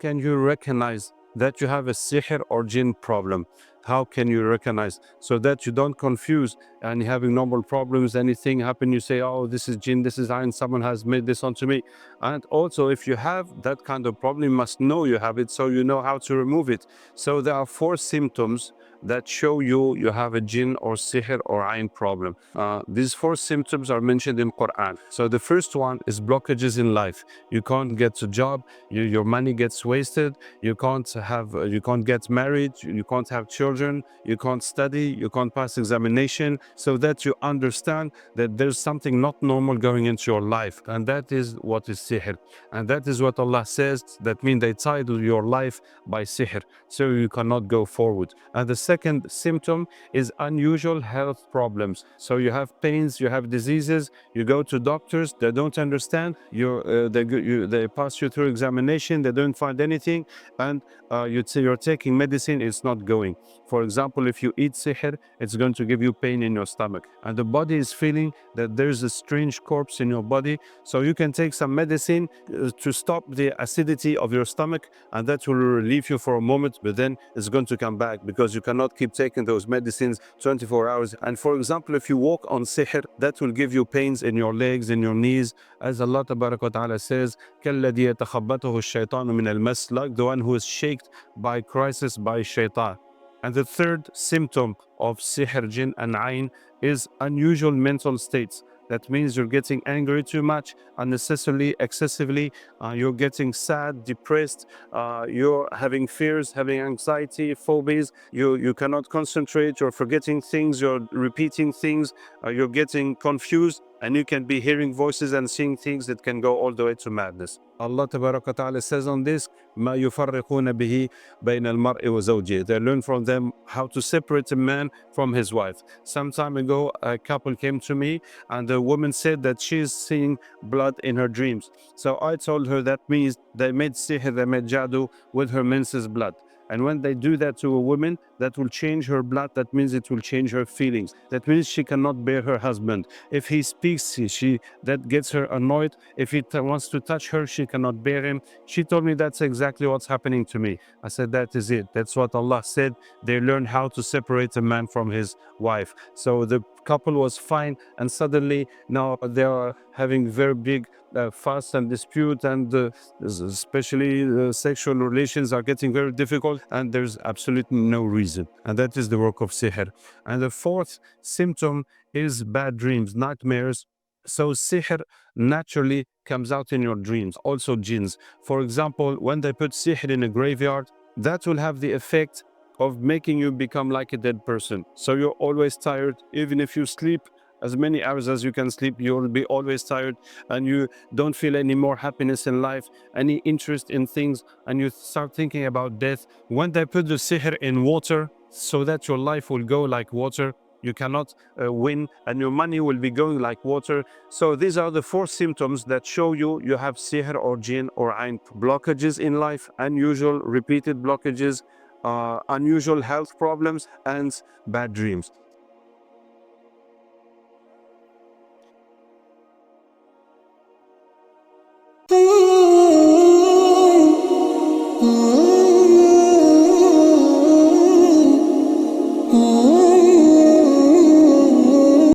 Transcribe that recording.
can you recognize that you have a sihr or jinn problem? How can you recognize, so that you don't confuse and you're having normal problems, anything happen, you say, oh, this is jinn, this is ayn, someone has made this onto me. And also, if you have that kind of problem, you must know you have it, so you know how to remove it. So there are 4 symptoms that show you have a jinn or sihr or ayn problem. These 4 symptoms are mentioned in Quran. So the first one is blockages in life. You can't get a job, your money gets wasted, you can't get married, you can't have children, you can't study, you can't pass examination, so that you understand that there's something not normal going into your life. And that is what is sihr. And that is what Allah says, that means they tied your life by sihr, so you cannot go forward. And the second symptom is unusual health problems. So you have pains, you have diseases, you go to doctors, they don't understand, they pass you through examination, they don't find anything, and you're taking medicine, it's not going. For example, if you eat sihr, it's going to give you pain in your stomach, and the body is feeling that there's a strange corpse in your body. So you can take some medicine to stop the acidity of your stomach, and that will relieve you for a moment, but then it's going to come back, because you cannot keep taking those medicines 24 hours. And for example, if you walk on sihr, that will give you pains in your legs, in your knees, as Allah Tabaraka wa Ta'ala says, كَالَّذِي يَتَخَبَّطُهُ الشَّيْطَانُ مِنَ الْمَسِّ, like the one who is shaken by crisis, by shaitan. And the third symptom of sihr, jinn and ayn is unusual mental states. That means you're getting angry too much, unnecessarily, excessively, you're getting sad, depressed, you're having fears, having anxiety, phobias, you cannot concentrate, you're forgetting things, you're repeating things, you're getting confused, and you can be hearing voices and seeing things that can go all the way to madness. Allah Tabaraka wa Ta'ala says on this, مَا يُفَرِّقُونَ بِهِ بَيْنَ الْمَرْءِ وَزَوْجِهِ. They learn from them how to separate a man from his wife. Some time ago, a couple came to me, and the woman said that she's seeing blood in her dreams. So I told her that means they made sihr, they made jadoo with her menses blood. And when they do that to a woman, that will change her blood. That means it will change her feelings. That means she cannot bear her husband. If he speaks, that gets her annoyed. If he wants to touch her, she cannot bear him. She told me that's exactly what's happening to me. I said, that is it. That's what Allah said. They learn how to separate a man from his wife. So the couple was fine, and suddenly now they are having very big fuss and dispute, and especially sexual relations are getting very difficult, and there's absolutely no reason. And that is the work of sihr. And the fourth symptom is bad dreams, nightmares. So sihr naturally comes out in your dreams, also jinns. For example, when they put sihr in a graveyard, that will have the effect of making you become like a dead person. So you're always tired. Even if you sleep as many hours as you can sleep, you'll be always tired, and you don't feel any more happiness in life, any interest in things, and you start thinking about death. When they put the sihr in water, so that your life will go like water, you cannot win, and your money will be going like water. So these are the 4 symptoms that show you have sihr or jinn or ayn. Blockages in life, unusual repeated blockages, unusual health problems, and bad dreams.